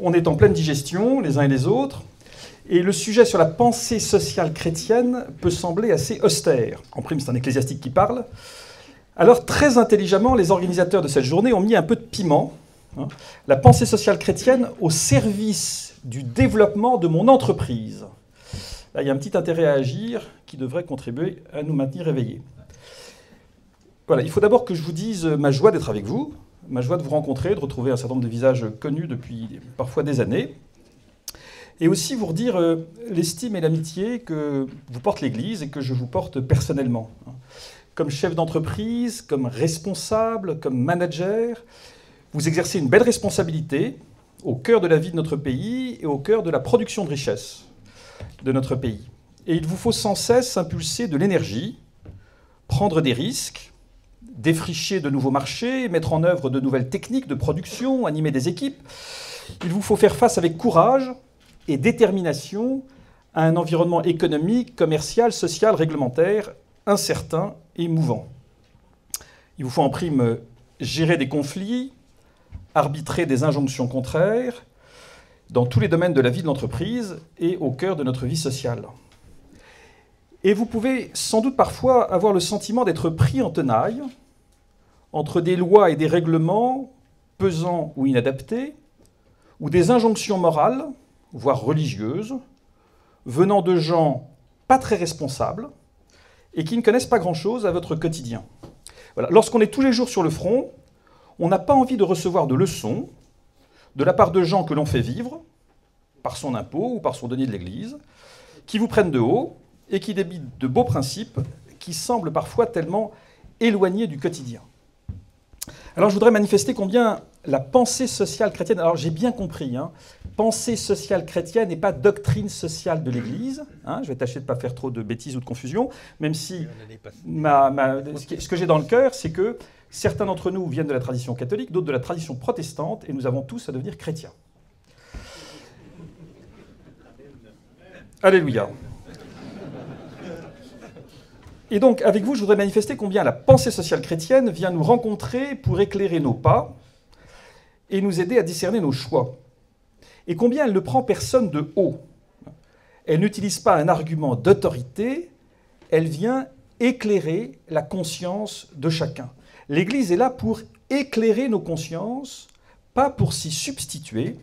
on est en pleine digestion, les uns et les autres, et le sujet sur la pensée sociale chrétienne peut sembler assez austère. En prime, c'est un ecclésiastique qui parle. Alors, très intelligemment, les organisateurs de cette journée ont mis un peu de piment, la pensée sociale chrétienne au service du développement de mon entreprise. Là, il y a un petit intérêt à agir qui devrait contribuer à nous maintenir éveillés. Voilà, il faut d'abord que je vous dise ma joie d'être avec vous, ma joie de vous rencontrer, de retrouver un certain nombre de visages connus depuis parfois des années, et aussi vous redire l'estime et l'amitié que vous porte l'Église et que je vous porte personnellement. Comme chef d'entreprise, comme responsable, comme manager, vous exercez une belle responsabilité au cœur de la vie de notre pays et au cœur de la production de richesses de notre pays. Et il vous faut sans cesse impulser de l'énergie, prendre des risques, défricher de nouveaux marchés, mettre en œuvre de nouvelles techniques de production, animer des équipes. Il vous faut faire face avec courage et détermination à un environnement économique, commercial, social, réglementaire, incertain et mouvant. Il vous faut en prime gérer des conflits, arbitrer des injonctions contraires dans tous les domaines de la vie de l'entreprise et au cœur de notre vie sociale. Et vous pouvez sans doute parfois avoir le sentiment d'être pris en tenaille entre des lois et des règlements pesants ou inadaptés, ou des injonctions morales, voire religieuses, venant de gens pas très responsables et qui ne connaissent pas grand-chose à votre quotidien. Voilà. Lorsqu'on est tous les jours sur le front, on n'a pas envie de recevoir de leçons de la part de gens que l'on fait vivre, par son impôt ou par son denier de l'Église, qui vous prennent de haut et qui débitent de beaux principes qui semblent parfois tellement éloignés du quotidien. Alors je voudrais manifester combien la pensée sociale chrétienne, alors j'ai bien compris, pensée sociale chrétienne et pas doctrine sociale de l'Église, je vais tâcher de ne pas faire trop de bêtises ou de confusion, même si ce que j'ai dans le cœur, c'est que certains d'entre nous viennent de la tradition catholique, d'autres de la tradition protestante, et nous avons tous à devenir chrétiens. Alléluia. Et donc, avec vous, je voudrais manifester combien la pensée sociale chrétienne vient nous rencontrer pour éclairer nos pas et nous aider à discerner nos choix. Et combien elle ne prend personne de haut. Elle n'utilise pas un argument d'autorité, elle vient éclairer la conscience de chacun. L'Église est là pour éclairer nos consciences, pas pour s'y substituer.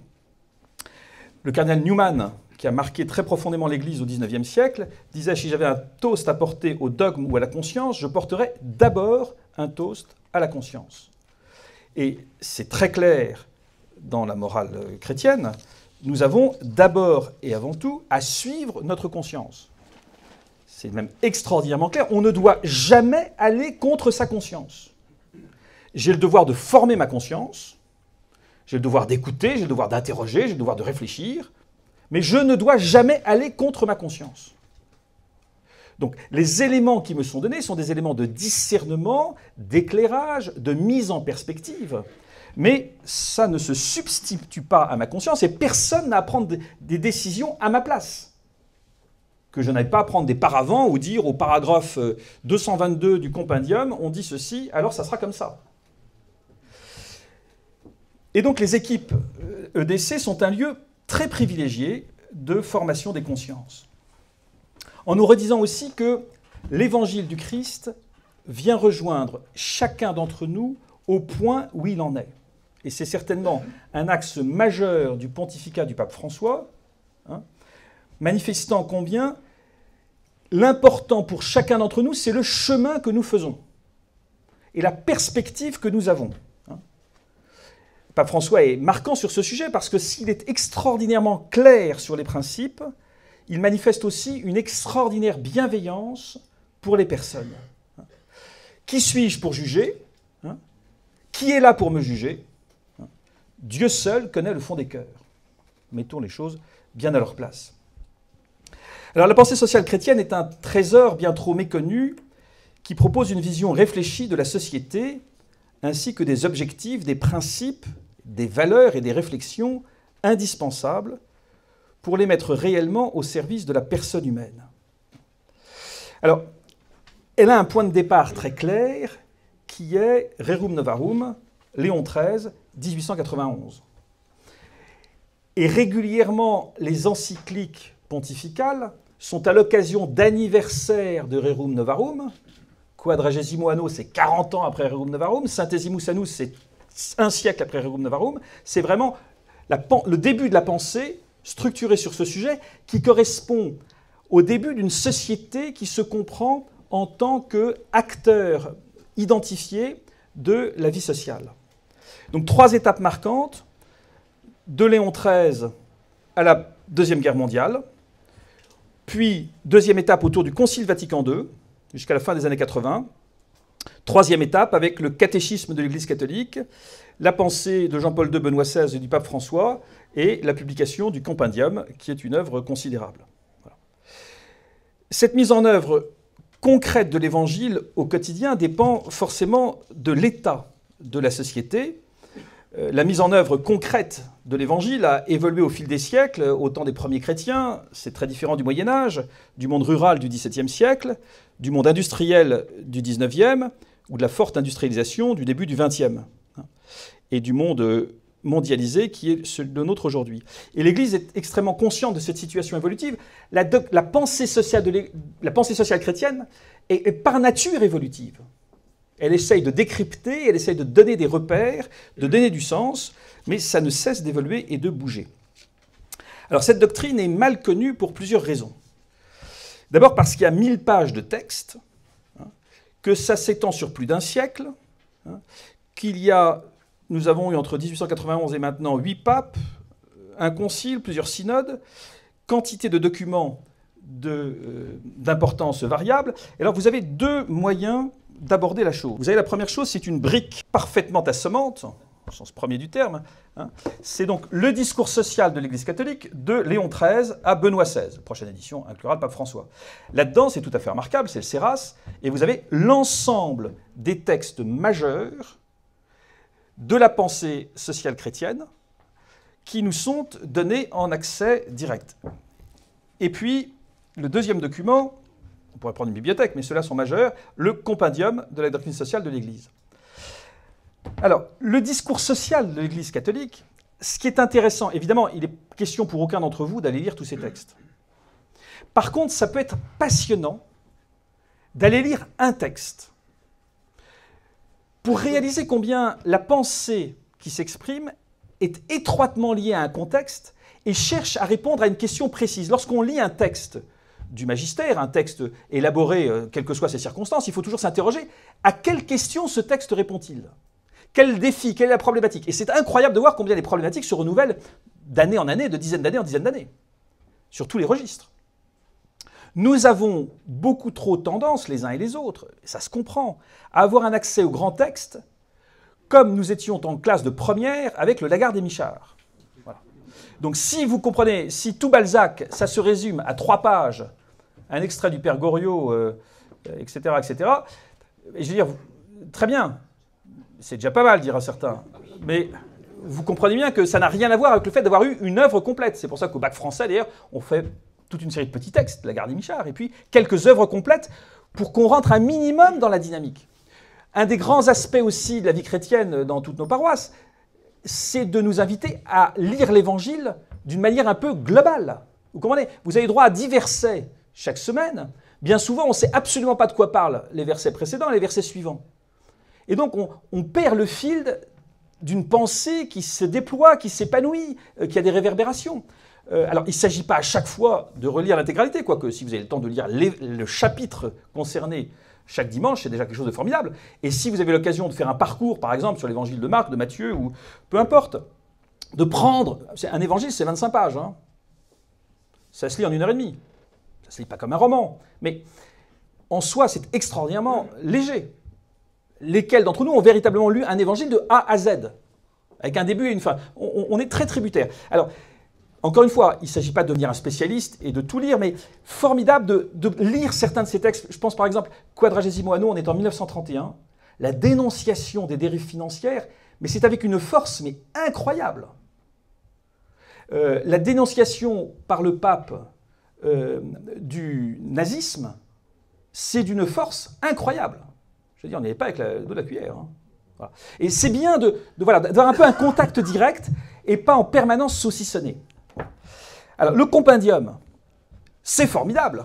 Le cardinal Newman, qui a marqué très profondément l'Église au XIXe siècle, disait « Si j'avais un toast à porter au dogme ou à la conscience, je porterais d'abord un toast à la conscience. » Et c'est très clair dans la morale chrétienne, nous avons d'abord et avant tout à suivre notre conscience. C'est même extraordinairement clair, on ne doit jamais aller contre sa conscience. J'ai le devoir de former ma conscience, j'ai le devoir d'écouter, j'ai le devoir d'interroger, j'ai le devoir de réfléchir, mais je ne dois jamais aller contre ma conscience. Donc, les éléments qui me sont donnés sont des éléments de discernement, d'éclairage, de mise en perspective. Mais ça ne se substitue pas à ma conscience et personne n'a à prendre des décisions à ma place. Que je n'aille pas prendre des paravents ou dire au paragraphe 222 du compendium, on dit ceci, alors ça sera comme ça. Et donc, les équipes EDC sont un lieu très privilégié de formation des consciences. En nous redisant aussi que l'évangile du Christ vient rejoindre chacun d'entre nous au point où il en est. Et c'est certainement un axe majeur du pontificat du pape François, manifestant combien l'important pour chacun d'entre nous, c'est le chemin que nous faisons et la perspective que nous avons. Pape François est marquant sur ce sujet parce que s'il est extraordinairement clair sur les principes, il manifeste aussi une extraordinaire bienveillance pour les personnes. Qui suis-je pour juger ? Qui est là pour me juger ? Dieu seul connaît le fond des cœurs. Mettons les choses bien à leur place. Alors la pensée sociale chrétienne est un trésor bien trop méconnu qui propose une vision réfléchie de la société ainsi que des objectifs, des principes, des valeurs et des réflexions indispensables pour les mettre réellement au service de la personne humaine. Alors, elle a un point de départ très clair qui est Rerum Novarum, Léon XIII, 1891. Et régulièrement, les encycliques pontificales sont à l'occasion d'anniversaires de Rerum Novarum. Quadragesimo Anno, c'est 40 ans après Rerum Novarum. Centesimus Annus, c'est un siècle après Rerum Novarum. C'est vraiment le début de la pensée structurée sur ce sujet qui correspond au début d'une société qui se comprend en tant qu'acteur identifié de la vie sociale. Donc 3 étapes marquantes, de Léon XIII à la Deuxième Guerre mondiale, puis deuxième étape autour du Concile Vatican II, jusqu'à la fin des années 80. Troisième étape avec le catéchisme de l'Église catholique, la pensée de Jean-Paul II, Benoît XVI et du pape François, et la publication du Compendium, qui est une œuvre considérable. Voilà. Cette mise en œuvre concrète de l'Évangile au quotidien dépend forcément de l'état de la société. La mise en œuvre concrète de l'Évangile a évolué au fil des siècles, au temps des premiers chrétiens. C'est très différent du Moyen-Âge, du monde rural du XVIIe siècle, du monde industriel du XIXe, ou de la forte industrialisation du début du XXe, et du monde mondialisé qui est le nôtre aujourd'hui. Et l'Église est extrêmement consciente de cette situation évolutive. La pensée sociale chrétienne est par nature évolutive. Elle essaye de décrypter, elle essaye de donner des repères, de donner du sens, mais ça ne cesse d'évoluer et de bouger. Alors cette doctrine est mal connue pour plusieurs raisons. D'abord parce qu'il y a 1000 pages de texte, que ça s'étend sur plus d'un siècle, nous avons eu entre 1891 et maintenant 8 papes, un concile, plusieurs synodes, quantité de documents d'importance variable. Et alors vous avez 2 moyens d'aborder la chose. Vous avez la première chose, c'est une brique parfaitement assommante, au sens premier du terme. C'est donc le discours social de l'Église catholique de Léon XIII à Benoît XVI. La prochaine édition inclura le pape François. Là-dedans, c'est tout à fait remarquable, c'est le Séras, et vous avez l'ensemble des textes majeurs de la pensée sociale chrétienne qui nous sont donnés en accès direct. Et puis, le deuxième document, on pourrait prendre une bibliothèque, mais ceux-là sont majeurs, le compendium de la doctrine sociale de l'Église. Alors, le discours social de l'Église catholique, ce qui est intéressant, évidemment, il n'est question pour aucun d'entre vous d'aller lire tous ces textes. Par contre, ça peut être passionnant d'aller lire un texte pour réaliser combien la pensée qui s'exprime est étroitement liée à un contexte et cherche à répondre à une question précise. Lorsqu'on lit un texte du magistère, un texte élaboré, quelles que soient ses circonstances, il faut toujours s'interroger à quelle question ce texte répond-il ? Quel défi, quelle est la problématique ? Et c'est incroyable de voir combien les problématiques se renouvellent d'année en année, de dizaine d'années en dizaine d'années, sur tous les registres. Nous avons beaucoup trop tendance, les uns et les autres, et ça se comprend, à avoir un accès aux grands textes comme nous étions en classe de première avec le Lagarde et Michard. Voilà. Donc si vous comprenez, si tout Balzac, ça se résume à 3 pages, un extrait du Père Goriot, etc., etc., et je veux dire, très bien, c'est déjà pas mal, dira certains, mais vous comprenez bien que ça n'a rien à voir avec le fait d'avoir eu une œuvre complète. C'est pour ça qu'au bac français, d'ailleurs, on fait toute une série de petits textes, Lagarde et Michard, et puis quelques œuvres complètes pour qu'on rentre un minimum dans la dynamique. Un des grands aspects aussi de la vie chrétienne dans toutes nos paroisses, c'est de nous inviter à lire l'Évangile d'une manière un peu globale. Vous comprenez ? Vous avez droit à 10 versets chaque semaine. Bien souvent, on ne sait absolument pas de quoi parlent les versets précédents et les versets suivants. Et donc, on perd le fil d'une pensée qui se déploie, qui s'épanouit, qui a des réverbérations. Alors, il ne s'agit pas à chaque fois de relire l'intégralité, quoique si vous avez le temps de lire le chapitre concerné chaque dimanche, c'est déjà quelque chose de formidable. Et si vous avez l'occasion de faire un parcours, par exemple, sur l'évangile de Marc, de Matthieu, ou peu importe, de prendre... Un évangile, c'est 25 pages. Hein. Ça se lit en 1h30. Ça ne se lit pas comme un roman. Mais en soi, c'est extraordinairement léger. Lesquels d'entre nous ont véritablement lu un évangile de A à Z, avec un début et une fin. On est très tributaire. Alors, encore une fois, il ne s'agit pas de devenir un spécialiste et de tout lire, mais formidable de lire certains de ces textes. Je pense par exemple, Quadragesimo Anno, on est en 1931, la dénonciation des dérives financières, mais c'est avec une force mais incroyable. La dénonciation par le pape du nazisme, c'est d'une force incroyable. Je veux dire, on n'y est pas avec le dos de la cuillère. Hein. Voilà. Et c'est bien d'avoir un peu un contact direct et pas en permanence saucissonné. Alors, le compendium, c'est formidable.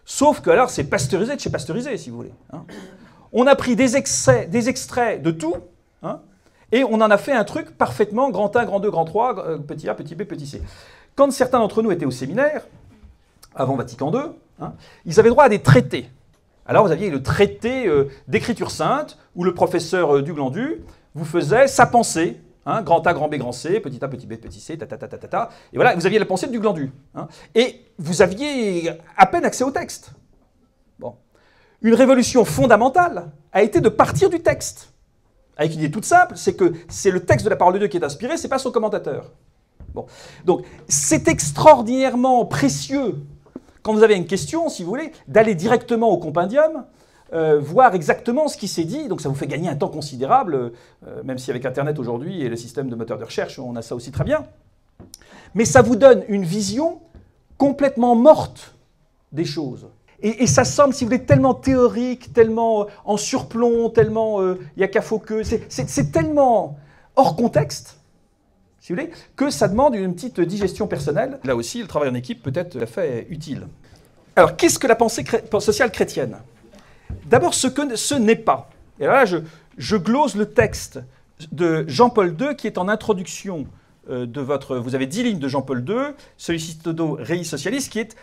Sauf que alors, c'est pasteurisé de chez pasteurisé, si vous voulez. Hein. On a pris des extraits de tout, hein, et on en a fait un truc parfaitement grand 1, grand 2, grand 3, petit a, petit b, petit c. Quand certains d'entre nous étaient au séminaire, avant Vatican II, hein, ils avaient droit à des traités. Alors vous aviez le traité d'écriture sainte, où le professeur Duglandu vous faisait sa pensée, hein, grand A, grand B, grand C, petit a, petit b, petit c, ta. Et voilà, vous aviez la pensée de Duglandu. Hein, et vous aviez à peine accès au texte. Bon. Une révolution fondamentale a été de partir du texte. Avec une idée toute simple, c'est que c'est le texte de la parole de Dieu qui est inspiré, c'est pas son commentateur. Bon. Donc, c'est extraordinairement précieux, quand vous avez une question, si vous voulez, d'aller directement au compendium, voir exactement ce qui s'est dit. Donc, ça vous fait gagner un temps considérable, même si avec Internet aujourd'hui et le système de moteur de recherche, on a ça aussi très bien. Mais ça vous donne une vision complètement morte des choses. Et ça semble, si vous voulez, tellement théorique, tellement en surplomb, tellement yakafokeux, c'est tellement hors contexte, si vous voulez, que ça demande une petite digestion personnelle. Là aussi, le travail en équipe peut être tout à fait utile. Alors, qu'est-ce que la pensée sociale chrétienne? D'abord, ce n'est pas. Et là, je glose le texte de Jean-Paul II qui est en introduction de votre... Vous avez 10 lignes de Jean-Paul II, Sollicitudo Rei Socialis, qui est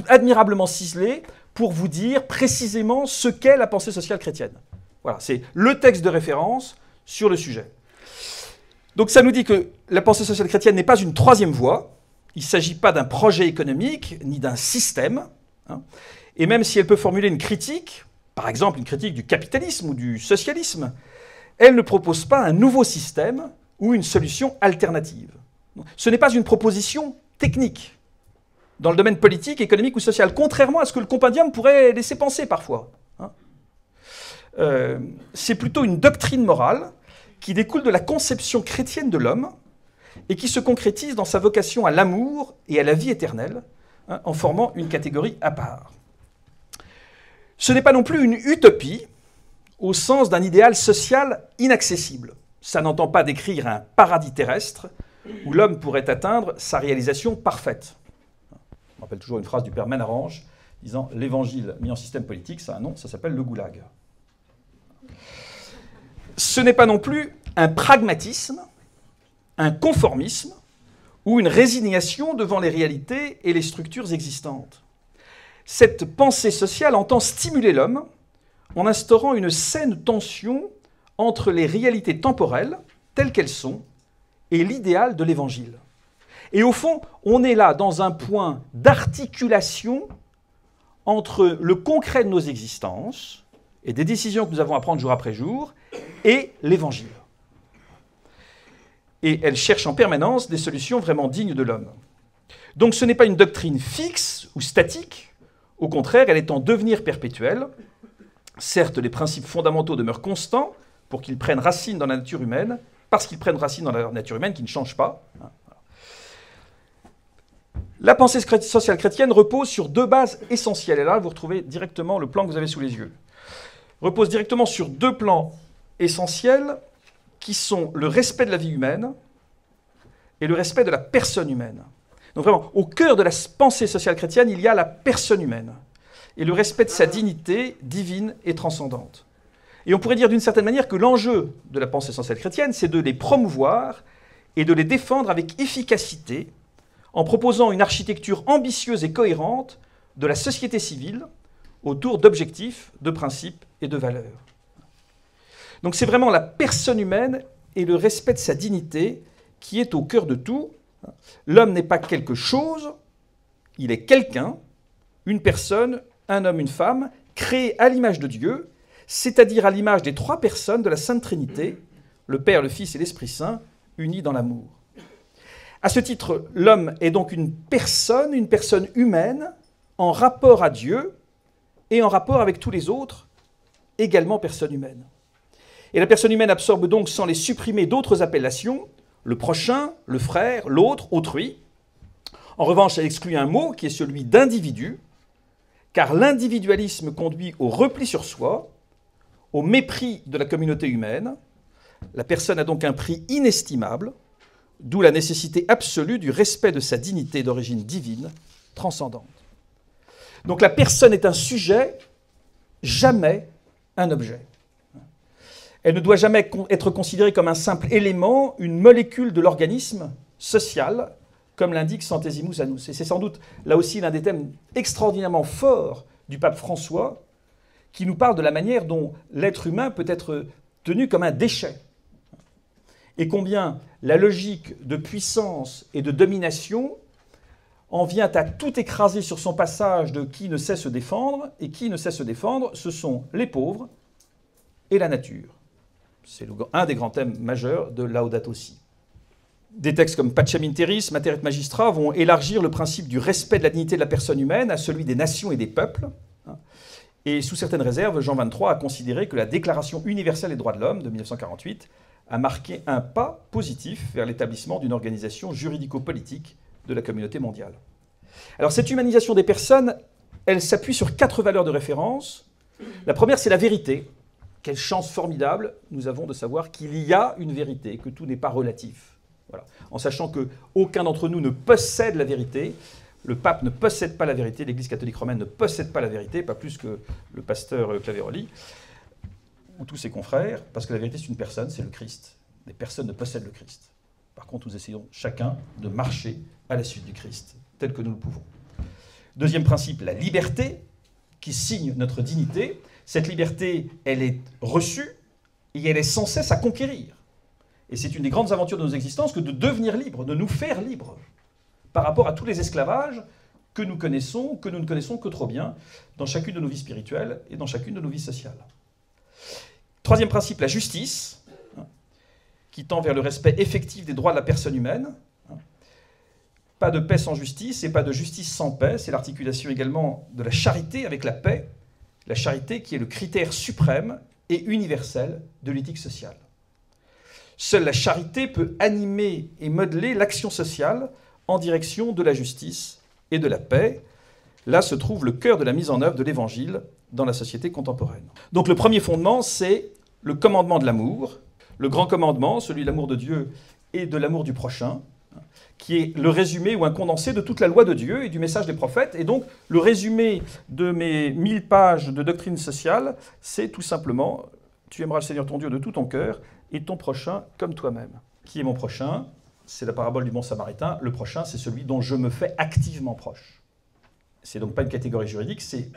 admirablement ciselé pour vous dire précisément ce qu'est la pensée sociale chrétienne. Voilà, c'est le texte de référence sur le sujet. Donc ça nous dit que la pensée sociale chrétienne n'est pas une troisième voie, il ne s'agit pas d'un projet économique, ni d'un système, hein. Et même si elle peut formuler une critique, par exemple une critique du capitalisme ou du socialisme, elle ne propose pas un nouveau système ou une solution alternative. Ce n'est pas une proposition technique dans le domaine politique, économique ou social, contrairement à ce que le compendium pourrait laisser penser parfois. Hein. C'est plutôt une doctrine morale qui découle de la conception chrétienne de l'homme et qui se concrétise dans sa vocation à l'amour et à la vie éternelle, hein, en formant une catégorie à part. Ce n'est pas non plus une utopie au sens d'un idéal social inaccessible. Ça n'entend pas décrire un paradis terrestre où l'homme pourrait atteindre sa réalisation parfaite. Je me rappelle toujours une phrase du père Menarange disant « L'évangile mis en système politique, ça a un nom, ça s'appelle le goulag ». Ce n'est pas non plus un pragmatisme, un conformisme ou une résignation devant les réalités et les structures existantes. Cette pensée sociale entend stimuler l'homme en instaurant une saine tension entre les réalités temporelles, telles qu'elles sont, et l'idéal de l'Évangile. Et au fond, on est là dans un point d'articulation entre le concret de nos existences et des décisions que nous avons à prendre jour après jour et l'Évangile. Et elle cherche en permanence des solutions vraiment dignes de l'homme. Donc ce n'est pas une doctrine fixe ou statique, au contraire, elle est en devenir perpétuel. Certes, les principes fondamentaux demeurent constants pour qu'ils prennent racine dans la nature humaine, parce qu'ils prennent racine dans la nature humaine qui ne change pas. La pensée sociale chrétienne repose sur deux bases essentielles. Et là, vous retrouvez directement le plan que vous avez sous les yeux. Repose directement sur deux plans essentiels qui sont le respect de la vie humaine et le respect de la personne humaine. Donc vraiment, au cœur de la pensée sociale chrétienne, il y a la personne humaine et le respect de sa dignité divine et transcendante. Et on pourrait dire d'une certaine manière que l'enjeu de la pensée sociale chrétienne, c'est de les promouvoir et de les défendre avec efficacité en proposant une architecture ambitieuse et cohérente de la société civile autour d'objectifs, de principes et de valeurs. Donc c'est vraiment la personne humaine et le respect de sa dignité qui est au cœur de tout. L'homme n'est pas quelque chose, il est quelqu'un, une personne, un homme, une femme, créé à l'image de Dieu, c'est-à-dire à l'image des trois personnes de la Sainte Trinité, le Père, le Fils et l'Esprit Saint, unis dans l'amour. À ce titre, l'homme est donc une personne humaine, en rapport à Dieu et en rapport avec tous les autres, également personne humaine. Et la personne humaine absorbe donc, sans les supprimer, d'autres appellations, le prochain, le frère, l'autre, autrui. En revanche, elle exclut un mot qui est celui d'individu, car l'individualisme conduit au repli sur soi, au mépris de la communauté humaine. La personne a donc un prix inestimable, d'où la nécessité absolue du respect de sa dignité d'origine divine, transcendante. Donc la personne est un sujet, jamais un objet. Elle ne doit jamais être considérée comme un simple élément, une molécule de l'organisme social, comme l'indique Centesimus Annus. Et c'est sans doute là aussi l'un des thèmes extraordinairement forts du pape François, qui nous parle de la manière dont l'être humain peut être tenu comme un déchet. Et combien la logique de puissance et de domination en vient à tout écraser sur son passage de qui ne sait se défendre, et qui ne sait se défendre, ce sont les pauvres et la nature. C'est un des grands thèmes majeurs de Laudato Si. Des textes comme Pacem in Terris, Mater et Magistra vont élargir le principe du respect de la dignité de la personne humaine à celui des nations et des peuples. Et sous certaines réserves, Jean XXIII a considéré que la Déclaration universelle des droits de l'homme de 1948 a marqué un pas positif vers l'établissement d'une organisation juridico-politique de la communauté mondiale. Alors cette humanisation des personnes, elle s'appuie sur 4 valeurs de référence. La première, c'est la vérité. Quelle chance formidable nous avons de savoir qu'il y a une vérité, que tout n'est pas relatif. Voilà. En sachant qu'aucun d'entre nous ne possède la vérité. Le pape ne possède pas la vérité, l'Église catholique romaine ne possède pas la vérité, pas plus que le pasteur Claveroli ou tous ses confrères, parce que la vérité c'est une personne, c'est le Christ. Les personnes ne possèdent le Christ. Par contre, nous essayons chacun de marcher à la suite du Christ, tel que nous le pouvons. Deuxième principe, la liberté, qui signe notre dignité. Cette liberté, elle est reçue et elle est sans cesse à conquérir. Et c'est une des grandes aventures de nos existences que de devenir libres, de nous faire libres, par rapport à tous les esclavages que nous connaissons, que nous ne connaissons que trop bien, dans chacune de nos vies spirituelles et dans chacune de nos vies sociales. Troisième principe, la justice, qui tend vers le respect effectif des droits de la personne humaine. Pas de paix sans justice et pas de justice sans paix. C'est l'articulation également de la charité avec la paix. La charité qui est le critère suprême et universel de l'éthique sociale. Seule la charité peut animer et modeler l'action sociale en direction de la justice et de la paix. Là se trouve le cœur de la mise en œuvre de l'Évangile dans la société contemporaine. Donc le premier fondement, c'est le commandement de l'amour, le grand commandement, celui de l'amour de Dieu et de l'amour du prochain, qui est le résumé ou un condensé de toute la loi de Dieu et du message des prophètes. Et donc le résumé de mes 1000 pages de doctrine sociale, c'est tout simplement « Tu aimeras le Seigneur ton Dieu de tout ton cœur et ton prochain comme toi-même ». Qui est mon prochain ? C'est la parabole du bon samaritain. Le prochain, c'est celui dont je me fais activement proche. C'est donc pas une catégorie juridique, c'est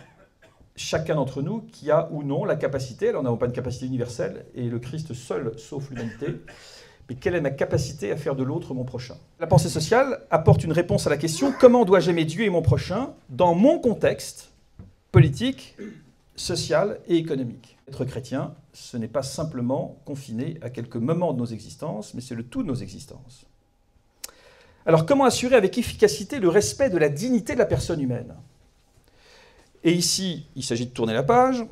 chacun d'entre nous qui a ou non la capacité, alors nous n'avons pas une capacité universelle, et le Christ seul sauve l'humanité, mais quelle est ma capacité à faire de l'autre mon prochain ? La pensée sociale apporte une réponse à la question « Comment dois-je aimer Dieu et mon prochain dans mon contexte politique, social et économique ?» Être chrétien, ce n'est pas simplement confiné à quelques moments de nos existences, mais c'est le tout de nos existences. Alors, comment assurer avec efficacité le respect de la dignité de la personne humaine ? Et ici, il s'agit de tourner la page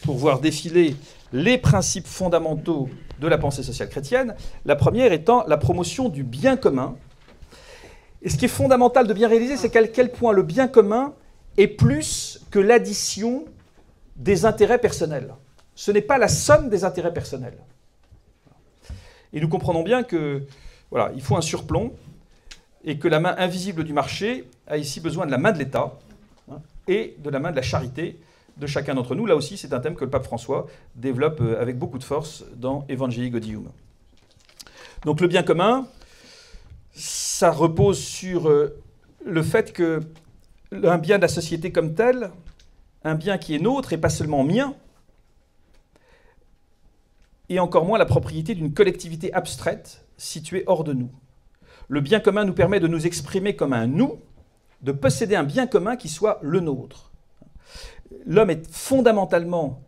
pour voir défiler les principes fondamentaux de la pensée sociale chrétienne, la première étant la promotion du bien commun. Et ce qui est fondamental de bien réaliser, c'est à quel point le bien commun est plus que l'addition des intérêts personnels. Ce n'est pas la somme des intérêts personnels. Et nous comprenons bien que voilà, il faut un surplomb et que la main invisible du marché a ici besoin de la main de l'État et de la main de la charité de chacun d'entre nous. Là aussi, c'est un thème que le pape François développe avec beaucoup de force dans Evangelii Gaudium. Donc le bien commun, ça repose sur le fait qu'un bien de la société comme tel, un bien qui est nôtre et pas seulement mien, et encore moins la propriété d'une collectivité abstraite située hors de nous. Le bien commun nous permet de nous exprimer comme un nous, de posséder un bien commun qui soit le nôtre. L'homme est fondamentalement,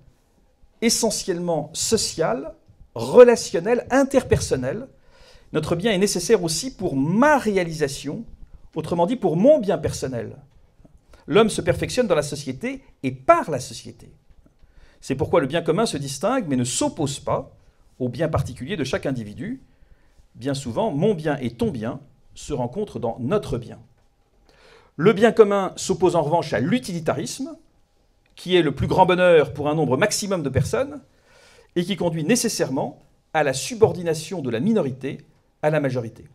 essentiellement social, relationnel, interpersonnel. Notre bien est nécessaire aussi pour ma réalisation, autrement dit pour mon bien personnel. L'homme se perfectionne dans la société et par la société. C'est pourquoi le bien commun se distingue mais ne s'oppose pas au bien particulier de chaque individu. Bien souvent, mon bien et ton bien se rencontrent dans notre bien. Le bien commun s'oppose en revanche à l'utilitarisme, qui est le plus grand bonheur pour un nombre maximum de personnes, et qui conduit nécessairement à la subordination de la minorité à la majorité.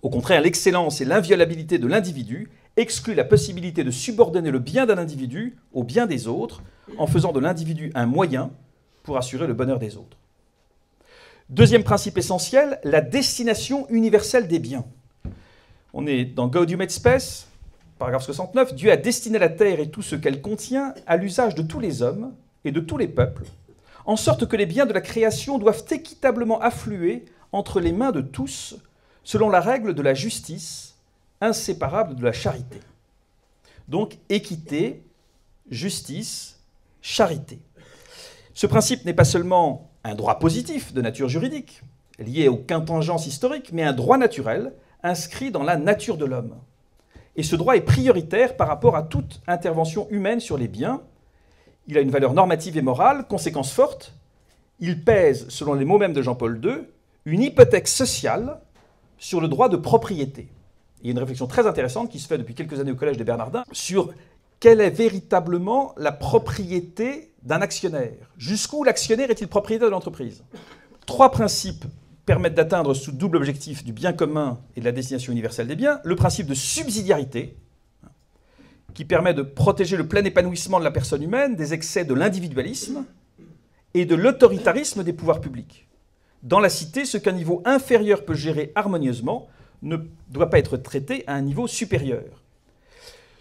Au contraire, l'excellence et l'inviolabilité de l'individu excluent la possibilité de subordonner le bien d'un individu au bien des autres, en faisant de l'individu un moyen pour assurer le bonheur des autres. Deuxième principe essentiel, la destination universelle des biens. On est dans Gaudium et Spes, paragraphe 69, Dieu a destiné la terre et tout ce qu'elle contient à l'usage de tous les hommes et de tous les peuples, en sorte que les biens de la création doivent équitablement affluer entre les mains de tous, selon la règle de la justice, inséparable de la charité. Donc, équité, justice, charité. Ce principe n'est pas seulement un droit positif de nature juridique, lié aux contingences historiques, mais un droit naturel, inscrit dans la nature de l'homme. Et ce droit est prioritaire par rapport à toute intervention humaine sur les biens. Il a une valeur normative et morale, conséquence forte. Il pèse, selon les mots mêmes de Jean-Paul II, une hypothèque sociale sur le droit de propriété. Il y a une réflexion très intéressante qui se fait depuis quelques années au Collège des Bernardins sur quelle est véritablement la propriété d'un actionnaire. Jusqu'où l'actionnaire est-il propriétaire de l'entreprise? 3 principes permettent d'atteindre ce double objectif du bien commun et de la destination universelle des biens. Le principe de subsidiarité, qui permet de protéger le plein épanouissement de la personne humaine des excès de l'individualisme et de l'autoritarisme des pouvoirs publics. Dans la cité, ce qu'un niveau inférieur peut gérer harmonieusement ne doit pas être traité à un niveau supérieur.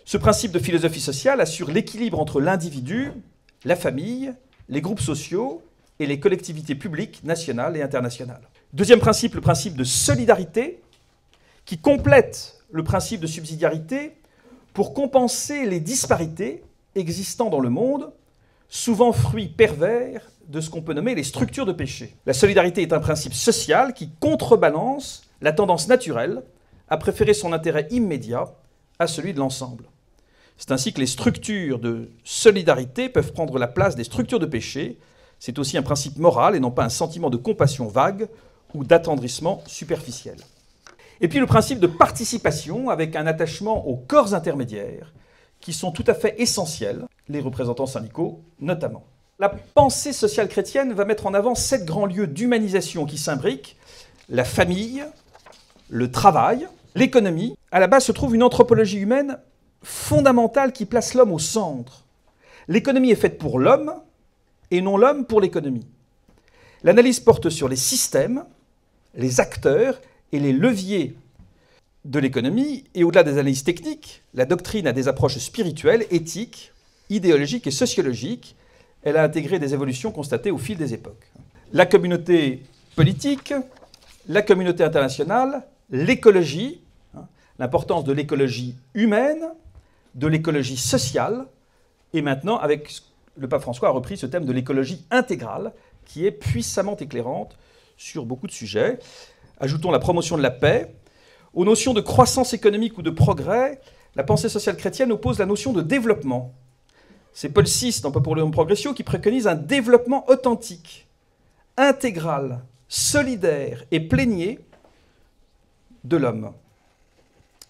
Ce principe de philosophie sociale assure l'équilibre entre l'individu, la famille, les groupes sociaux et les collectivités publiques nationales et internationales. Deuxième principe, le principe de solidarité, qui complète le principe de subsidiarité pour compenser les disparités existant dans le monde, souvent fruit pervers de ce qu'on peut nommer les structures de péché. La solidarité est un principe social qui contrebalance la tendance naturelle à préférer son intérêt immédiat à celui de l'ensemble. C'est ainsi que les structures de solidarité peuvent prendre la place des structures de péché. C'est aussi un principe moral et non pas un sentiment de compassion vague ou d'attendrissement superficiel. Et puis le principe de participation avec un attachement aux corps intermédiaires qui sont tout à fait essentiels, les représentants syndicaux notamment. La pensée sociale chrétienne va mettre en avant 7 grands lieux d'humanisation qui s'imbriquent: la famille, le travail, l'économie. À la base se trouve une anthropologie humaine fondamentale qui place l'homme au centre. L'économie est faite pour l'homme et non l'homme pour l'économie. L'analyse porte sur les systèmes, les acteurs et les leviers de l'économie, et au-delà des analyses techniques, la doctrine a des approches spirituelles, éthiques, idéologiques et sociologiques. Elle a intégré des évolutions constatées au fil des époques. La communauté politique, la communauté internationale, l'écologie, l'importance de l'écologie humaine, de l'écologie sociale, et maintenant, avec le pape François a repris ce thème de l'écologie intégrale, qui est puissamment éclairante sur beaucoup de sujets. Ajoutons la promotion de la paix. Aux notions de croissance économique ou de progrès, la pensée sociale chrétienne oppose la notion de développement. C'est Paul VI dans Populorum Progressio qui préconise un développement authentique, intégral, solidaire et plénier de l'homme.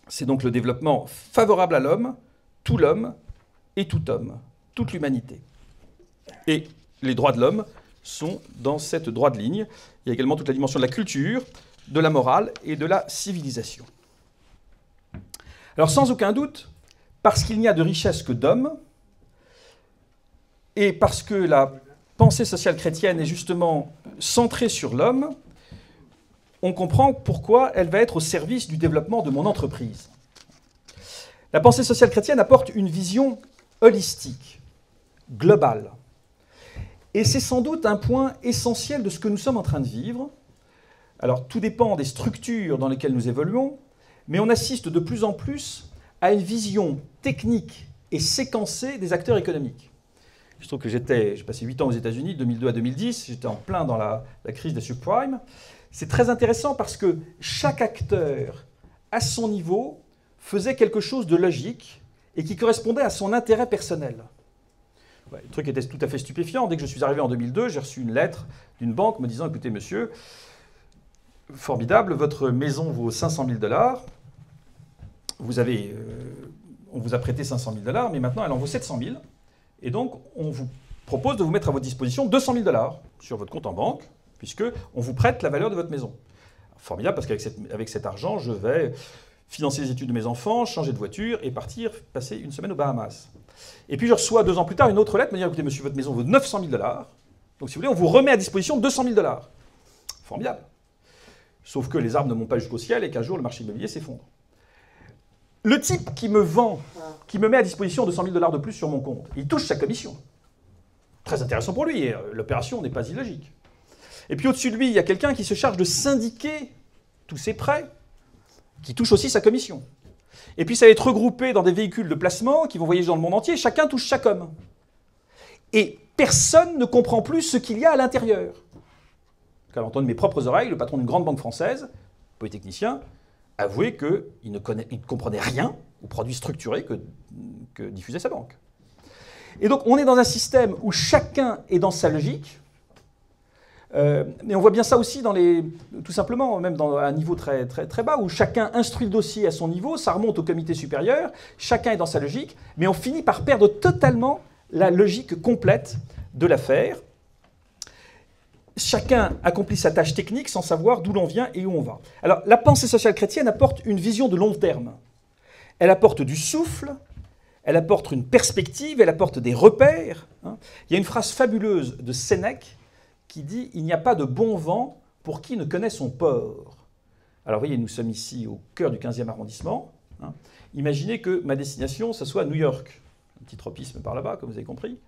C'est donc le développement favorable à l'homme et tout homme, toute l'humanité. Et les droits de l'homme sont dans cette droite ligne. Il y a également toute la dimension de la culture, de la morale et de la civilisation. Alors sans aucun doute, parce qu'il n'y a de richesse que d'hommes, et parce que la pensée sociale chrétienne est justement centrée sur l'homme, on comprend pourquoi elle va être au service du développement de mon entreprise. La pensée sociale chrétienne apporte une vision holistique, globale. Et c'est sans doute un point essentiel de ce que nous sommes en train de vivre. Alors, tout dépend des structures dans lesquelles nous évoluons, mais on assiste de plus en plus à une vision technique et séquencée des acteurs économiques. Je trouve que j'ai passé 8 ans aux États-Unis, de 2002 à 2010, j'étais en plein dans la crise des subprimes. C'est très intéressant parce que chaque acteur, à son niveau, faisait quelque chose de logique et qui correspondait à son intérêt personnel. Ouais, le truc était tout à fait stupéfiant. Dès que je suis arrivé en 2002, j'ai reçu une lettre d'une banque me disant « Écoutez, monsieur, formidable, votre maison vaut 500 000 $. On vous a prêté 500 000 $, mais maintenant elle en vaut 700 000. Et donc, on vous propose de vous mettre à votre disposition 200 000 $ sur votre compte en banque, puisqu'on vous prête la valeur de votre maison. » Formidable, parce qu'avec cet argent, je vais financer les études de mes enfants, changer de voiture et partir passer une semaine aux Bahamas. Et puis je reçois 2 ans plus tard une autre lettre me dire, écoutez monsieur, votre maison vaut 900 000 $. Donc si vous voulez, on vous remet à disposition 200 000 $. Formidable. Sauf que les arbres ne montent pas jusqu'au ciel et qu'un jour le marché immobilier s'effondre. Le type qui me vend, qui me met à disposition 200 000 $ de plus sur mon compte, il touche sa commission. Très intéressant pour lui, et l'opération n'est pas illogique. Et puis au-dessus de lui, il y a quelqu'un qui se charge de syndiquer tous ses prêts, qui touche aussi sa commission. Et puis ça va être regroupé dans des véhicules de placement qui vont voyager dans le monde entier, chacun touche sa com. Et personne ne comprend plus ce qu'il y a à l'intérieur. Quand j'entends de mes propres oreilles, le patron d'une grande banque française, polytechnicien, avouait qu'il ne comprenait rien aux produits structurés que diffusait sa banque. Et donc on est dans un système où chacun est dans sa logique, mais on voit bien ça aussi tout simplement, même dans un niveau très, très, très bas, où chacun instruit le dossier à son niveau, ça remonte au comité supérieur, chacun est dans sa logique, mais on finit par perdre totalement la logique complète de l'affaire. Chacun accomplit sa tâche technique sans savoir d'où l'on vient et où on va. Alors, la pensée sociale chrétienne apporte une vision de long terme. Elle apporte du souffle, elle apporte une perspective, elle apporte des repères. Il y a une phrase fabuleuse de Sénèque qui dit « Il n'y a pas de bon vent pour qui ne connaît son port ». Alors, vous voyez, nous sommes ici au cœur du 15e arrondissement. Imaginez que ma destination, ce soit New York. Un petit tropisme par là-bas, comme vous avez compris.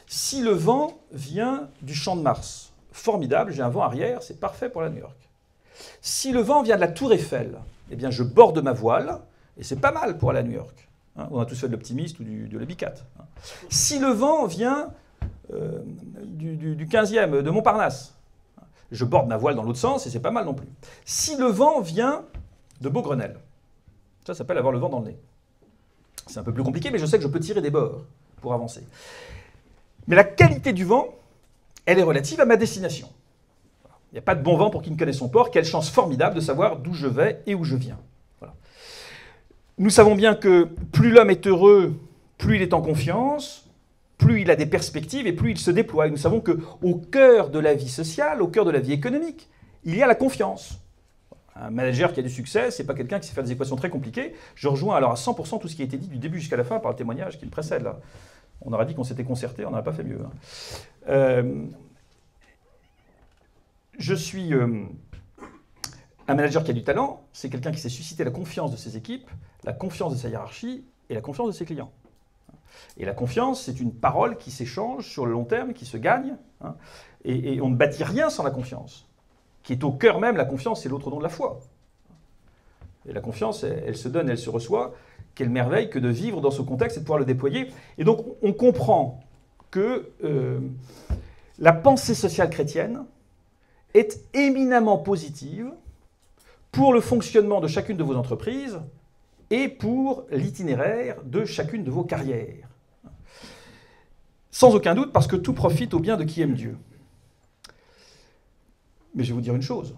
Si le vent vient du champ de Mars, formidable, j'ai un vent arrière, c'est parfait pour la New York. Si le vent vient de la Tour Eiffel, eh bien je borde ma voile, et c'est pas mal pour aller à New York. On a tous fait de l'optimiste ou de l'Abicat. Si le vent vient du 15e, de Montparnasse, je borde ma voile dans l'autre sens, et c'est pas mal non plus. Si le vent vient de Beaugrenelle, ça s'appelle avoir le vent dans le nez. C'est un peu plus compliqué, mais je sais que je peux tirer des bords pour avancer. Mais la qualité du vent, elle est relative à ma destination. Il n'y a pas de bon vent pour qui ne connaît son port. Quelle chance formidable de savoir d'où je vais et où je viens. Voilà. Nous savons bien que plus l'homme est heureux, plus il est en confiance, plus il a des perspectives et plus il se déploie. Et nous savons qu'au cœur de la vie sociale, au cœur de la vie économique, il y a la confiance. Un manager qui a du succès, ce n'est pas quelqu'un qui sait faire des équations très compliquées. Je rejoins alors à 100% tout ce qui a été dit du début jusqu'à la fin par le témoignage qui le précède. Là. On aurait dit qu'on s'était concerté, on n'aurait pas fait mieux. Je suis un manager qui a du talent, c'est quelqu'un qui sait susciter la confiance de ses équipes, la confiance de sa hiérarchie et la confiance de ses clients. Et la confiance, c'est une parole qui s'échange sur le long terme, qui se gagne, et on ne bâtit rien sans la confiance, qui est au cœur même. La confiance, c'est l'autre nom de la foi. Et la confiance, elle se donne, elle se reçoit. Quelle merveille que de vivre dans ce contexte et de pouvoir le déployer. Et donc, on comprend que la pensée sociale chrétienne est éminemment positive pour le fonctionnement de chacune de vos entreprises et pour l'itinéraire de chacune de vos carrières. Sans aucun doute, parce que tout profite au bien de qui aime Dieu. Mais je vais vous dire une chose,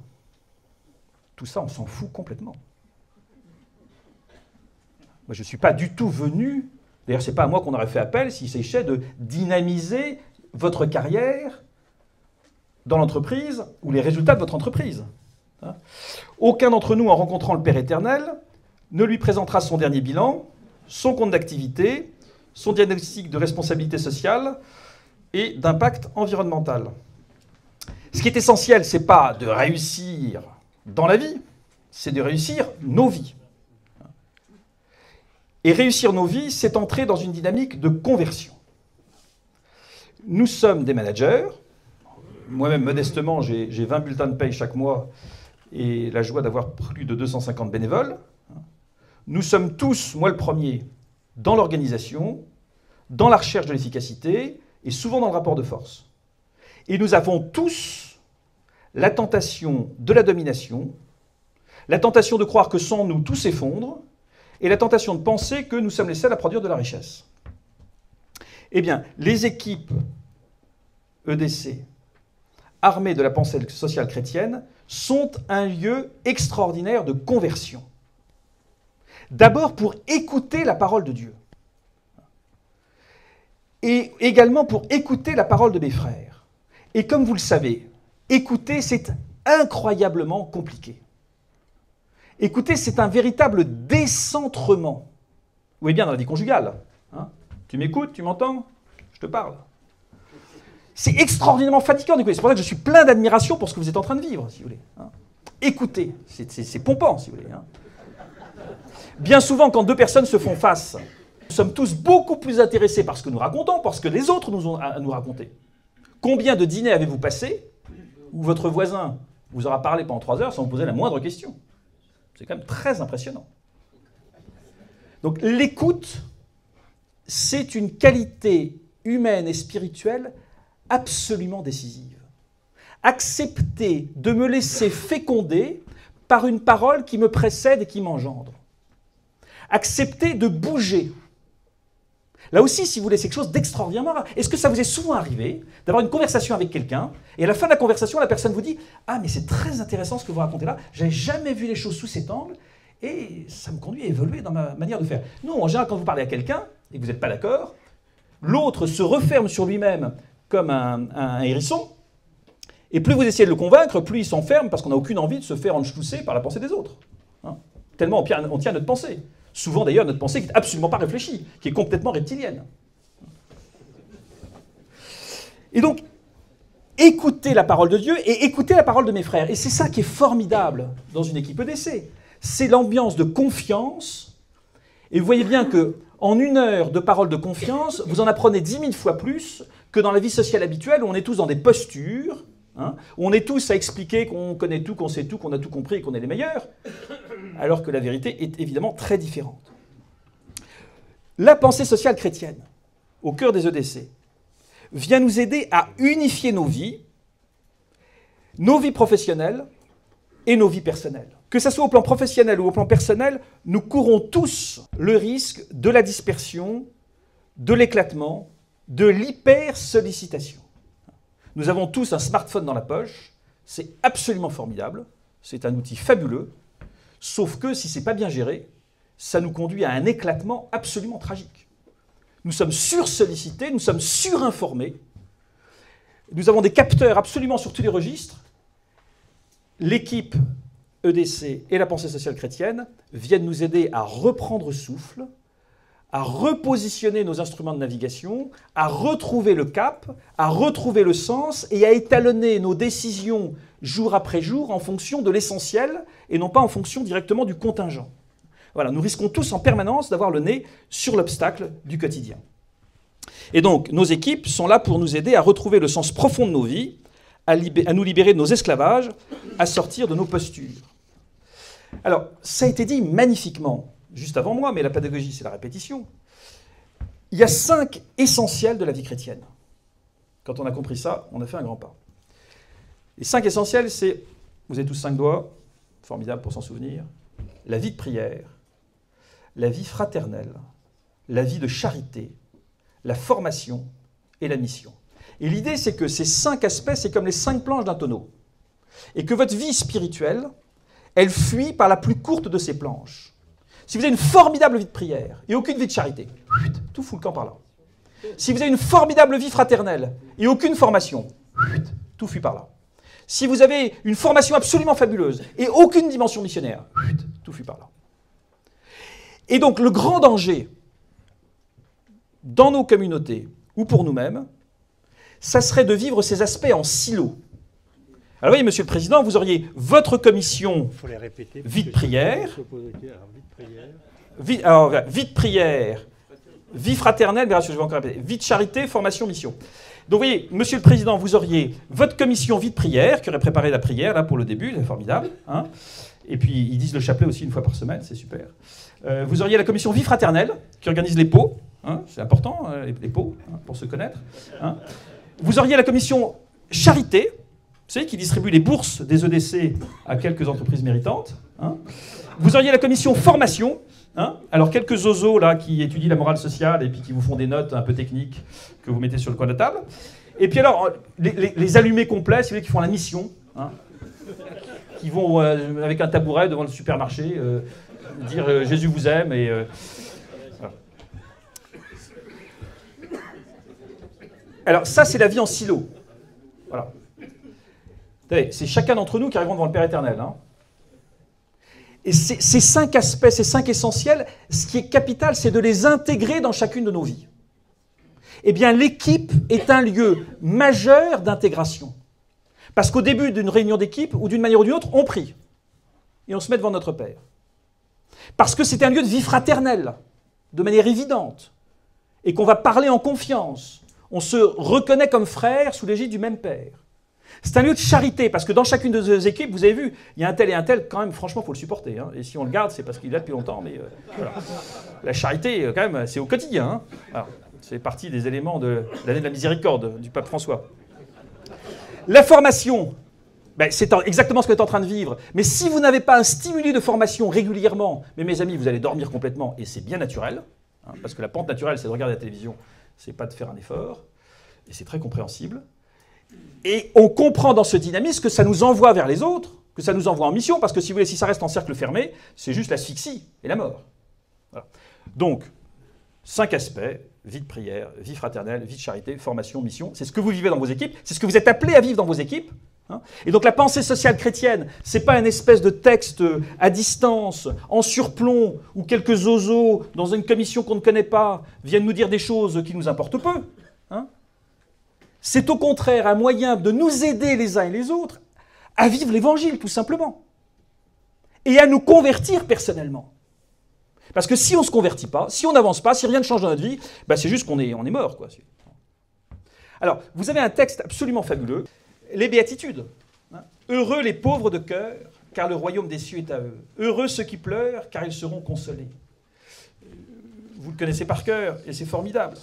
tout ça, on s'en fout complètement. Moi, je ne suis pas du tout venu, d'ailleurs, ce n'est pas à moi qu'on aurait fait appel s'il s'agissait de dynamiser votre carrière dans l'entreprise ou les résultats de votre entreprise. Aucun d'entre nous, en rencontrant le Père éternel, ne lui présentera son dernier bilan, son compte d'activité, son diagnostic de responsabilité sociale et d'impact environnemental. Ce qui est essentiel, ce n'est pas de réussir dans la vie, c'est de réussir nos vies. Et réussir nos vies, c'est entrer dans une dynamique de conversion. Nous sommes des managers. Moi-même, modestement, j'ai 20 bulletins de paye chaque mois et la joie d'avoir plus de 250 bénévoles. Nous sommes tous, moi le premier, dans l'organisation, dans la recherche de l'efficacité et souvent dans le rapport de force. Et nous avons tous la tentation de la domination, la tentation de croire que sans nous, tout s'effondre, et la tentation de penser que nous sommes les seuls à produire de la richesse. Eh bien, les équipes EDC, armées de la pensée sociale chrétienne, sont un lieu extraordinaire de conversion. D'abord pour écouter la parole de Dieu. Et également pour écouter la parole de mes frères. Et comme vous le savez, écouter, c'est incroyablement compliqué. Écoutez, c'est un véritable décentrement. Vous voyez bien dans la vie conjugale. Hein, tu m'écoutes, tu m'entends? Je te parle. C'est extraordinairement fatigant d'écouter. C'est pour ça que je suis plein d'admiration pour ce que vous êtes en train de vivre, si vous voulez. Hein. Écoutez, c'est pompant, si vous voulez. Hein. Bien souvent, quand deux personnes se font face, nous sommes tous beaucoup plus intéressés par ce que nous racontons, par ce que les autres nous ont à nous raconter. Combien de dîners avez-vous passé où votre voisin vous aura parlé pendant 3 heures sans vous poser la moindre question? C'est quand même très impressionnant. Donc l'écoute, c'est une qualité humaine et spirituelle absolument décisive. Accepter de me laisser féconder par une parole qui me précède et qui m'engendre. Accepter de bouger. Là aussi, si vous voulez, c'est quelque chose d'extraordinairement rare. Est-ce que ça vous est souvent arrivé d'avoir une conversation avec quelqu'un et à la fin de la conversation, la personne vous dit « Ah, mais c'est très intéressant ce que vous racontez là, j'avais jamais vu les choses sous cet angle et ça me conduit à évoluer dans ma manière de faire. » Non, en général, quand vous parlez à quelqu'un et que vous n'êtes pas d'accord, l'autre se referme sur lui-même comme un hérisson et plus vous essayez de le convaincre, plus il s'enferme parce qu'on n'a aucune envie de se faire enchetousser par la pensée des autres. Hein, tellement on tient à notre pensée. Souvent, d'ailleurs, notre pensée qui n'est absolument pas réfléchie, qui est complètement reptilienne. Et donc, écoutez la parole de Dieu et écoutez la parole de mes frères. Et c'est ça qui est formidable dans une équipe EDC. C'est l'ambiance de confiance. Et vous voyez bien qu'en 1 heure de parole de confiance, vous en apprenez 10 000 fois plus que dans la vie sociale habituelle où on est tous dans des postures, hein, où on est tous à expliquer qu'on connaît tout, qu'on sait tout, qu'on a tout compris et qu'on est les meilleurs, alors que la vérité est évidemment très différente. La pensée sociale chrétienne, au cœur des EDC, vient nous aider à unifier nos vies professionnelles et nos vies personnelles. Que ce soit au plan professionnel ou au plan personnel, nous courons tous le risque de la dispersion, de l'éclatement, de l'hyper-sollicitation. Nous avons tous un smartphone dans la poche, c'est absolument formidable, c'est un outil fabuleux, sauf que si ce n'est pas bien géré, ça nous conduit à un éclatement absolument tragique. Nous sommes sursollicités, nous sommes surinformés, nous avons des capteurs absolument sur tous les registres. L'équipe EDC et la pensée sociale chrétienne viennent nous aider à reprendre souffle, à repositionner nos instruments de navigation, à retrouver le cap, à retrouver le sens et à étalonner nos décisions jour après jour en fonction de l'essentiel et non pas en fonction directement du contingent. Voilà, nous risquons tous en permanence d'avoir le nez sur l'obstacle du quotidien. Et donc, nos équipes sont là pour nous aider à retrouver le sens profond de nos vies, à nous libérer de nos esclavages, à sortir de nos postures. Alors, ça a été dit magnifiquement juste avant moi, mais la pédagogie, c'est la répétition. Il y a 5 essentiels de la vie chrétienne. Quand on a compris ça, on a fait un grand pas. Les 5 essentiels, c'est, vous avez tous 5 doigts, formidable pour s'en souvenir, la vie de prière, la vie fraternelle, la vie de charité, la formation et la mission. Et l'idée, c'est que ces 5 aspects, c'est comme les 5 planches d'un tonneau. Et que votre vie spirituelle, elle fuit par la plus courte de ces planches. Si vous avez une formidable vie de prière et aucune vie de charité, tout fout le camp par là. Si vous avez une formidable vie fraternelle et aucune formation, tout fuit par là. Si vous avez une formation absolument fabuleuse et aucune dimension missionnaire, tout fuit par là. Et donc le grand danger dans nos communautés ou pour nous-mêmes, ça serait de vivre ces aspects en silo. Alors oui, Monsieur le Président, vous auriez votre commission vie de prière, vie de prière, vie fraternelle, je vais encore répéter, vie de charité, formation, mission. Donc vous voyez, Monsieur le Président, vous auriez votre commission vie de prière, qui aurait préparé la prière là pour le début, c'est formidable. Hein, et puis ils disent le chapelet aussi 1 fois par semaine, c'est super. Vous auriez la commission vie fraternelle, qui organise les pots, hein, c'est important, les pots, hein, pour se connaître. Hein. Vous auriez la commission charité, vous savez, qui distribue les bourses des EDC à quelques entreprises méritantes. Hein. Vous auriez la commission formation, hein. Alors quelques zozos là, qui étudient la morale sociale et puis qui vous font des notes un peu techniques que vous mettez sur le coin de la table. Et puis alors, les allumés complets, c'est ceux qui font la mission, hein, qui vont avec un tabouret devant le supermarché dire Jésus vous aime et... voilà. Alors ça, c'est la vie en silo. Voilà. C'est chacun d'entre nous qui arrivons devant le Père éternel. Hein. Et ces 5 aspects, ces 5 essentiels, ce qui est capital, c'est de les intégrer dans chacune de nos vies. Eh bien, l'équipe est un lieu majeur d'intégration. Parce qu'au début d'une réunion d'équipe, ou d'une manière ou d'une autre, on prie. Et on se met devant notre Père. Parce que c'est un lieu de vie fraternelle, de manière évidente. Et qu'on va parler en confiance. On se reconnaît comme frères sous l'égide du même Père. C'est un lieu de charité, parce que dans chacune de nos équipes, vous avez vu, il y a un tel et un tel, quand même, franchement, il faut le supporter. Hein. Et si on le garde, c'est parce qu'il est là depuis longtemps. Mais voilà. La charité, quand même, c'est au quotidien. Hein. Alors, c'est partie des éléments de l'année de la miséricorde du pape François. La formation, ben, c'est exactement ce que vous êtes en train de vivre. Mais si vous n'avez pas un stimuli de formation régulièrement, mais mes amis, vous allez dormir complètement, et c'est bien naturel, hein, parce que la pente naturelle, c'est de regarder la télévision, c'est pas de faire un effort, et c'est très compréhensible. Et on comprend dans ce dynamisme que ça nous envoie vers les autres, que ça nous envoie en mission, parce que si vous voulez, si ça reste en cercle fermé, c'est juste l'asphyxie et la mort. Voilà. Donc, 5 aspects, vie de prière, vie fraternelle, vie de charité, formation, mission, c'est ce que vous vivez dans vos équipes, c'est ce que vous êtes appelés à vivre dans vos équipes. Hein. Et donc la pensée sociale chrétienne, c'est pas une espèce de texte à distance, en surplomb, où quelques zozos, dans une commission qu'on ne connaît pas, viennent nous dire des choses qui nous importent peu. Hein. C'est au contraire un moyen de nous aider les uns et les autres à vivre l'Évangile, tout simplement. Et à nous convertir personnellement. Parce que si on ne se convertit pas, si on n'avance pas, si rien ne change dans notre vie, ben c'est juste qu'on est mort, quoi. Alors, vous avez un texte absolument fabuleux, les béatitudes. Heureux les pauvres de cœur, car le royaume des cieux est à eux. Heureux ceux qui pleurent, car ils seront consolés. Vous le connaissez par cœur, et c'est formidable.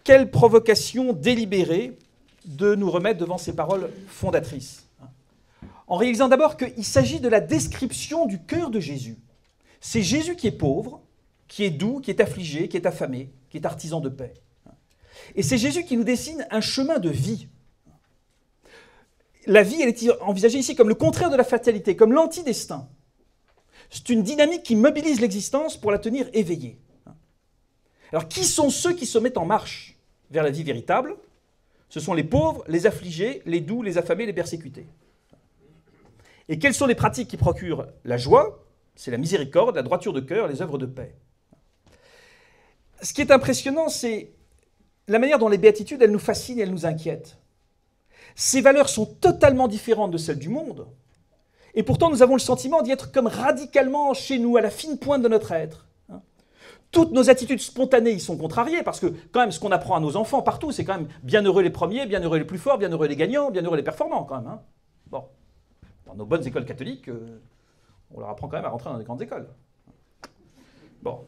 Quelle provocation délibérée de nous remettre devant ces paroles fondatrices. En réalisant d'abord qu'il s'agit de la description du cœur de Jésus. C'est Jésus qui est pauvre, qui est doux, qui est affligé, qui est affamé, qui est artisan de paix. Et c'est Jésus qui nous dessine un chemin de vie. La vie, elle est envisagée ici comme le contraire de la fatalité, comme l'antidestin. C'est une dynamique qui mobilise l'existence pour la tenir éveillée. Alors, qui sont ceux qui se mettent en marche vers la vie véritable? Ce sont les pauvres, les affligés, les doux, les affamés, les persécutés. Et quelles sont les pratiques qui procurent la joie? C'est la miséricorde, la droiture de cœur, les œuvres de paix. Ce qui est impressionnant, c'est la manière dont les béatitudes, elles nous fascinent et elles nous inquiètent. Ces valeurs sont totalement différentes de celles du monde. Et pourtant, nous avons le sentiment d'y être comme radicalement chez nous, à la fine pointe de notre être. Toutes nos attitudes spontanées y sont contrariées, parce que quand même, ce qu'on apprend à nos enfants partout, c'est quand même bienheureux les premiers, bienheureux les plus forts, bienheureux les gagnants, bienheureux les performants, quand même. Hein. Bon. Dans nos bonnes écoles catholiques, on leur apprend quand même à rentrer dans des grandes écoles. Bon.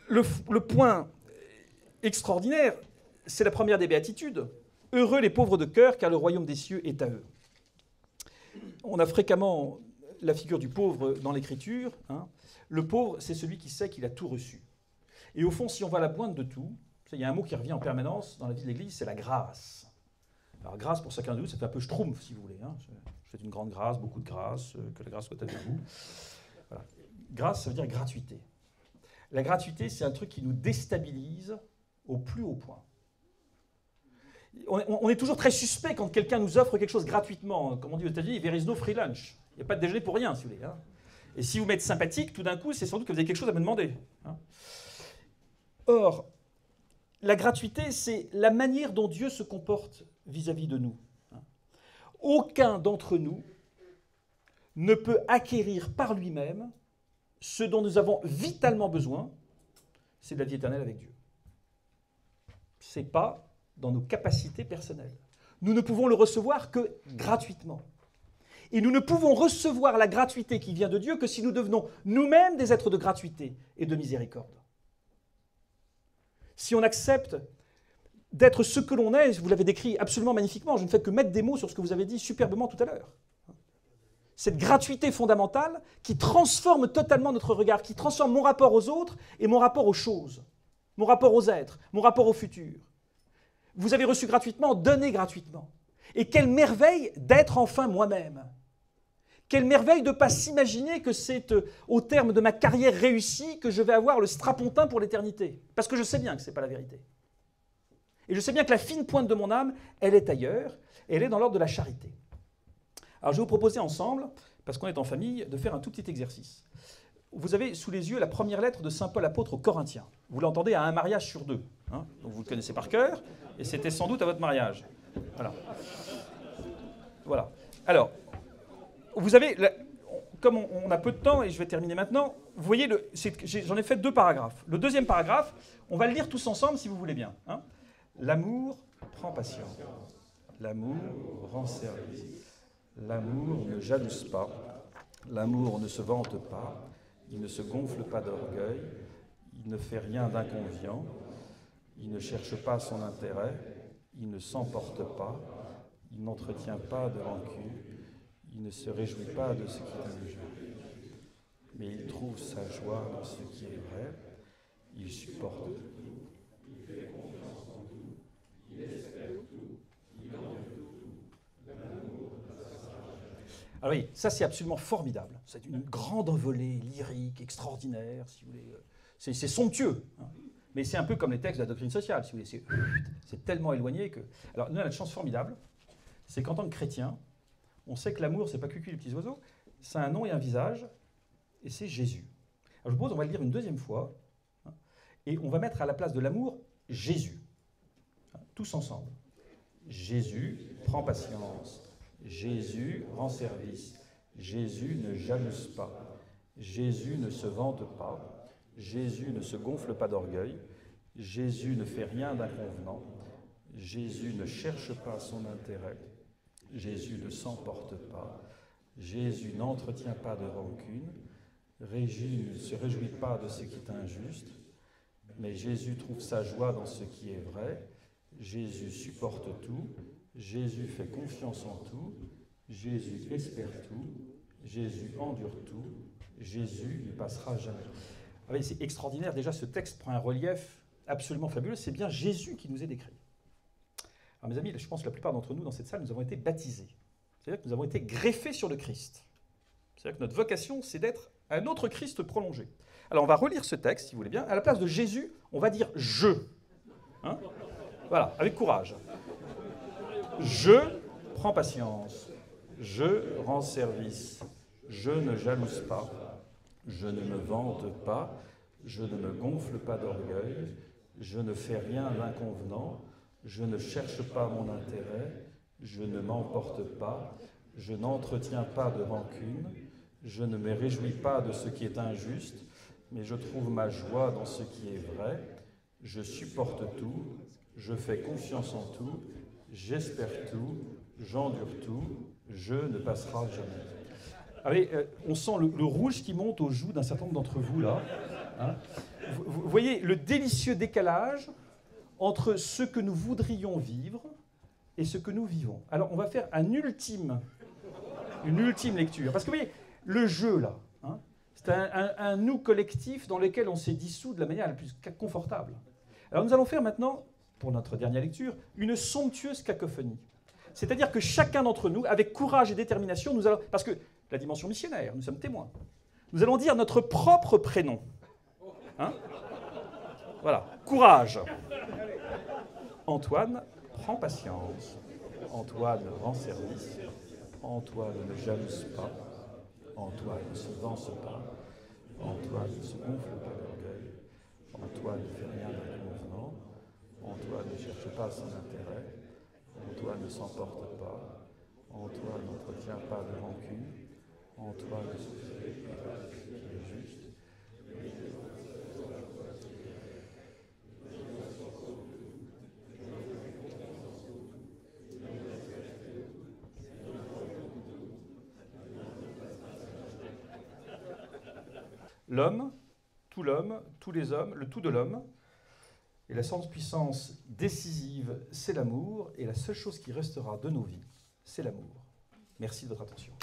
Le point extraordinaire, c'est la première des béatitudes. Heureux les pauvres de cœur, car le royaume des cieux est à eux. On a fréquemment la figure du pauvre dans l'Écriture. Hein. Le pauvre, c'est celui qui sait qu'il a tout reçu. Et au fond, si on va à la pointe de tout, il y a un mot qui revient en permanence dans la vie de l'Église, c'est la grâce. Alors grâce, pour chacun de vous, ça fait un peu schtroumpf, si vous voulez. Hein. C'est une grande grâce, beaucoup de grâce, que la grâce soit avec vous. Voilà. Grâce, ça veut dire gratuité. La gratuité, c'est un truc qui nous déstabilise au plus haut point. On est toujours très suspect quand quelqu'un nous offre quelque chose gratuitement. Comme on dit aux États-Unis, there is no free lunch. Il n'y a pas de déjeuner pour rien, si vous voulez. Hein. Et si vous m'êtes sympathique, tout d'un coup, c'est sans doute que vous avez quelque chose à me demander. Hein. Or, la gratuité, c'est la manière dont Dieu se comporte vis-à-vis de nous. Hein. Aucun d'entre nous ne peut acquérir par lui-même ce dont nous avons vitalement besoin, c'est de la vie éternelle avec Dieu. Ce n'est pas dans nos capacités personnelles. Nous ne pouvons le recevoir que gratuitement. Et nous ne pouvons recevoir la gratuité qui vient de Dieu que si nous devenons nous-mêmes des êtres de gratuité et de miséricorde. Si on accepte d'être ce que l'on est, vous l'avez décrit absolument magnifiquement, je ne fais que mettre des mots sur ce que vous avez dit superbement tout à l'heure. Cette gratuité fondamentale qui transforme totalement notre regard, qui transforme mon rapport aux autres et mon rapport aux choses, mon rapport aux êtres, mon rapport au futur. Vous avez reçu gratuitement, donnez gratuitement. Et quelle merveille d'être enfin moi-même. Quelle merveille de ne pas s'imaginer que c'est au terme de ma carrière réussie que je vais avoir le strapontin pour l'éternité. Parce que je sais bien que ce n'est pas la vérité. Et je sais bien que la fine pointe de mon âme, elle est ailleurs, et elle est dans l'ordre de la charité. Alors je vais vous proposer ensemble, parce qu'on est en famille, de faire un tout petit exercice. Vous avez sous les yeux la première lettre de saint Paul apôtre aux Corinthiens. Vous l'entendez à un mariage sur deux. Hein, donc vous le connaissez par cœur, et c'était sans doute à votre mariage. Voilà. Alors, vous avez, comme on a peu de temps, et je vais terminer maintenant, vous voyez, j'en ai fait 2 paragraphes. Le deuxième paragraphe, on va le lire tous ensemble si vous voulez bien. Hein. L'amour prend patience. L'amour rend service. L'amour ne jalouse pas. L'amour ne se vante pas. Il ne se gonfle pas d'orgueil. Il ne fait rien d'inconvénient. Il ne cherche pas son intérêt. Il ne s'emporte pas. Il n'entretient pas de rancune. Il ne se réjouit pas de ce qui est injuste. Mais il trouve sa joie dans ce qui est vrai. Il supporte tout. Il fait confiance en tout. Il espère tout. Il endure tout. L'amour ne cessera jamais. Alors oui, ça c'est absolument formidable. C'est une grande envolée lyrique, extraordinaire, si vous voulez. C'est somptueux. Hein. Mais c'est un peu comme les textes de la doctrine sociale, si vous voulez. C'est tellement éloigné que... Alors nous, on a une chance formidable, c'est qu'en tant que chrétien, on sait que l'amour, c'est pas cucu les petits oiseaux, c'est un nom et un visage, et c'est Jésus. Alors je vous propose, on va le lire une deuxième fois, hein, et on va mettre à la place de l'amour Jésus. Hein, tous ensemble. Jésus prend patience. Jésus rend service. Jésus ne jalouse pas. Jésus ne se vante pas. Jésus ne se gonfle pas d'orgueil. Jésus ne fait rien d'inconvenant. Jésus ne cherche pas son intérêt. Jésus ne s'emporte pas. Jésus n'entretient pas de rancune. Jésus ne se réjouit pas de ce qui est injuste. Mais Jésus trouve sa joie dans ce qui est vrai. Jésus supporte tout. Jésus fait confiance en tout. Jésus espère tout. Jésus endure tout. Jésus ne passera jamais. Ah oui, c'est extraordinaire. Déjà, ce texte prend un relief absolument fabuleux. C'est bien Jésus qui nous est décrit. Alors, mes amis, je pense que la plupart d'entre nous dans cette salle, nous avons été baptisés. C'est-à-dire que nous avons été greffés sur le Christ. C'est-à-dire que notre vocation, c'est d'être un autre Christ prolongé. Alors, on va relire ce texte, si vous voulez bien. À la place de Jésus, on va dire « je ». Hein, voilà, avec courage. Je prends patience. Je rends service. Je ne jalouse pas. Je ne me vante pas. Je ne me gonfle pas d'orgueil. Je ne fais rien d'inconvenant. Je ne cherche pas mon intérêt. Je ne m'emporte pas. Je n'entretiens pas de rancune. Je ne me réjouis pas de ce qui est injuste, mais je trouve ma joie dans ce qui est vrai. Je supporte tout. Je fais confiance en tout. J'espère tout. J'endure tout. Je ne passera jamais. Allez, on sent le rouge qui monte aux joues d'un certain nombre d'entre vous, là. Hein, vous voyez le délicieux décalage entre ce que nous voudrions vivre et ce que nous vivons. Alors, on va faire une ultime lecture. Parce que, vous voyez, le jeu, là, hein, c'est un nous collectif dans lequel on s'est dissous de la manière la plus confortable. Alors, nous allons faire maintenant, pour notre dernière lecture, une somptueuse cacophonie. C'est-à-dire que chacun d'entre nous, avec courage et détermination, nous allons... Parce que la dimension missionnaire, nous sommes témoins. Nous allons dire notre propre prénom. Hein ? Voilà. Courage. Antoine prend patience. Antoine rend service. Antoine ne jalouse pas. Antoine ne se vance pas. Antoine ne se gonfle pas d'orgueil. Antoine ne fait rien d'inconvenant. Antoine ne cherche pas son intérêt. Antoine ne s'emporte pas. Antoine n'entretient pas de rancune. Antoine ne se réjouit pas de ce qui est juste. L'homme, tous les hommes, le tout de l'homme, et la seule puissance décisive, c'est l'amour, et la seule chose qui restera de nos vies, c'est l'amour. Merci de votre attention.